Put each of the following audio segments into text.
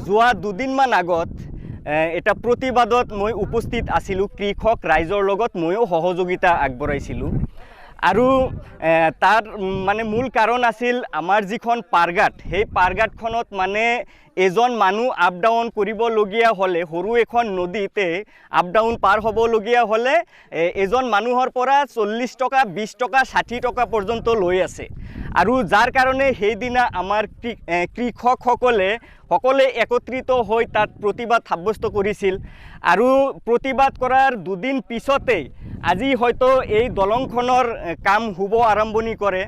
যোৱা দুদিনমান আগত এটা প্ৰতিবাদত মই উপস্থিত আছিলোঁ। কৃষক ৰাইজৰ লগত ময়ো সহযোগিতা আগবঢ়াইছিলোঁ আৰু তাৰ মানে মূল কাৰণ আছিল আমাৰ যিখন পাৰঘাট, সেই পাৰঘাটখনত মানে এজন মানুহ আপ ডাউন কৰিবলগীয়া হ'লে, সৰু এখন নদীতে আপ ডাউন পাৰ হ'বলগীয়া হ'লে এজন মানুহৰ পৰা 40 টকা, 20 টকা, 60 টকা পৰ্যন্ত লৈ আছে। আৰু যাৰ কাৰণে সেইদিনা আমাৰ কৃষকসকলে একত্ৰিত হৈ তাত প্ৰতিবাদ সাব্যস্ত কৰিছিল। আৰু প্ৰতিবাদ কৰাৰ দুদিন পিছতেই আজি হয়তো এই দলংখনৰ কাম শুভ আৰম্ভণি কৰে।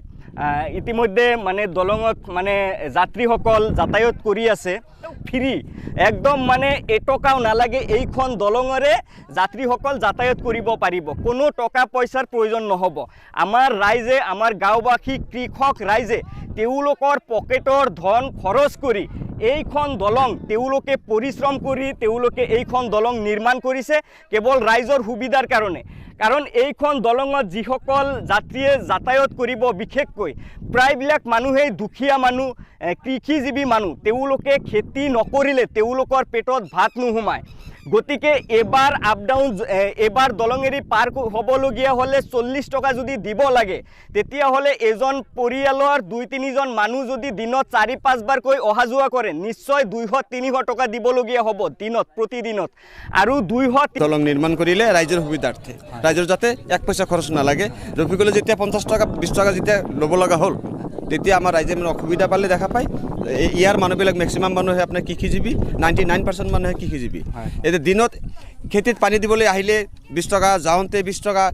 ইতিমধ্যে মানে দলঙত মানে যাত্ৰীসকল যাতায়াত কৰি আছে ফ্ৰী, একদম মানে এটকাও নালাগে। এইখন দলঙৰে যাত্ৰীসকল যাতায়াত কৰিব পাৰিব, কোনো টকা পইচাৰ প্ৰয়োজন নহ'ব। আমাৰ ৰাইজে, আমাৰ গাঁওবাসী কৃষক ৰাইজে তেওঁলোকৰ পকেটৰ ধন খৰচ কৰি এইখন দলং তেওঁলোকে পৰিশ্ৰম কৰি তেওঁলোকে এইখন দলং নিৰ্মাণ কৰিছে কেৱল ৰাইজৰ সুবিধাৰ কাৰণে। কাৰণ এইখন দলঙত যিসকল যাত্ৰীয়ে যাতায়াত কৰিব, বিশেষকৈ প্ৰায়বিলাক মানুহেই দুখীয়া মানুহ, কৃষিজীৱী মানুহ, তেওঁলোকে খেতি নকৰিলে তেওঁলোকৰ পেটত ভাত নোসোমায়। গতিকে এবাৰ আপ ডাউন, এবাৰ দলঙেৰি পাৰ হ'বলগীয়া হ'লে 40 টকা যদি দিব লাগে, তেতিয়াহ'লে এজন পৰিয়ালৰ 2-3জন মানুহ যদি দিনত 4-5 বাৰকৈ অহা যোৱা কৰে, নিশ্চয় 200-300 টকা দিবলগীয়া হ'ব দিনত, প্ৰতিদিনত। আৰু 200 দলং নিৰ্মাণ কৰিলে ৰাইজৰ সুবিধাৰ্থে, ৰাইজৰ যাতে 1 পইচা খৰচ নালাগে। ৰফিকুলে যেতিয়া 50 টকা 20 টকা যেতিয়া ল'ব লগা হ'ল, তেতিয়া আমাৰ ৰাইজে মানে অসুবিধা পালে দেখা পায়। ইয়াৰ মানুহবিলাক মেক্সিমাম মানুহে আপোনাৰ কৃষিজীৱী, 99% মানুহে কৃষিজীৱী। এতিয়া দিনত খেতিত পানী দিবলৈ আহিলে 20 টকা, যাওঁতে 20 টকা,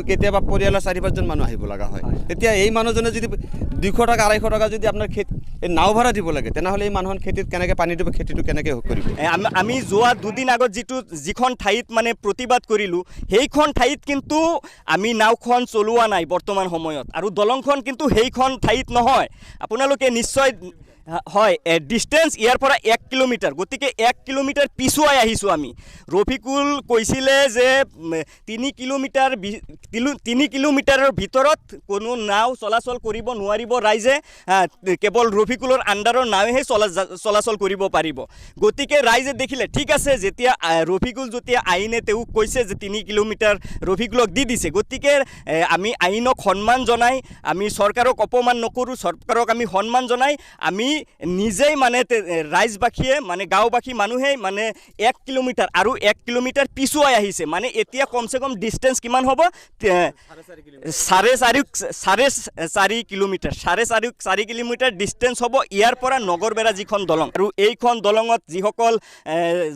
কেতিয়াবা পৰিয়ালৰ 4-5জন মানুহ আহিব লগা হয়। তেতিয়া এই মানুহজনে যদি 200 টকা 250 টকা যদি আপোনাৰ নাও ভাড়া দিব লাগে, তেনেহ'লে এই মানুহখন খেতিত কেনেকৈ পানী দিব, খেতিটো কেনেকৈ কৰিব? আমি যোৱা দুদিন আগত যিখন ঠাইত মানে প্ৰতিবাদ কৰিলোঁ, সেইখন ঠাইত কিন্তু আমি নাওখন চলোৱা নাই বৰ্তমান সময়ত। আৰু দলংখন কিন্তু সেইখন ঠাইত নহয়, আপোনালোকে নিশ্চয় হয়, ডিষ্টেঞ্চ ইয়াৰ পৰা 1 কিলোমিটাৰ। গতিকে 1 কিলোমিটাৰ পিছুৱাই আহিছোঁ আমি। ৰফিকুল কৈছিলে যে 3 কিলোমিটাৰৰ ভিতৰত কোনো নাও চলাচল কৰিব নোৱাৰিব ৰাইজে, কেৱল ৰফিকুলৰ আণ্ডাৰৰ নাৱেহে চলাচল কৰিব পাৰিব। গতিকে ৰাইজে দেখিলে ঠিক আছে, যেতিয়া ৰফিকুল যেতিয়া আইনে তেওঁক কৈছে যে 3 কিলোমিটাৰ ৰফিকুলক দি দিছে, গতিকে আমি আইনক সন্মান জনাই, আমি চৰকাৰক অপমান নকৰোঁ, চৰকাৰক আমি সন্মান জনাই আমি নিজেই মানে ৰাইজবাসীয়ে, মানে গাঁওবাসী মানুহেই মানে 1 কিলোমিটাৰ আৰু 1 কিলোমিটাৰ পিছুৱাই আহিছে। মানে এতিয়া কমচে কম ডিষ্টেঞ্চ কিমান হ'ব? 4.5 কিলোমিটাৰ, 4.5 কিলোমিটাৰ ডিষ্টেঞ্চ হ'ব ইয়াৰ পৰা নগৰবেৰা যিখন দলং। আৰু এইখন দলঙত যিসকল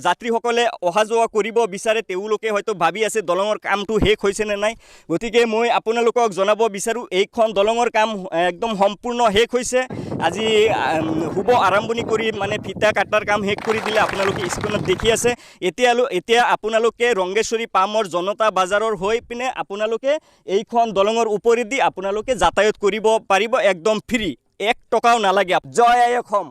যাত্ৰীসকলে অহা যোৱা কৰিব বিচাৰে, তেওঁলোকে হয়তো ভাবি আছে দলঙৰ কামটো শেষ হৈছে নে নাই। গতিকে মই আপোনালোকক জনাব বিচাৰোঁ, এইখন দলঙৰ কাম একদম সম্পূৰ্ণ শেষ হৈছে। আজি শুভ আৰম্ভণি কৰি মানে ফিটা কাটাৰ কাম শেষ কৰি দিলে, আপোনালোকে স্ক্ৰীনত দেখি আছে। এতিয়া আপোনালোকে ৰংগেশ্বৰী পামৰ জনতা বাজাৰৰ হৈ পিনে আপোনালোকে এইখন দলঙৰ ওপৰেদি আপোনালোকে যাতায়াত কৰিব পাৰিব একদম ফ্ৰী, 1 টকাও নালাগে। জয় আই অসম।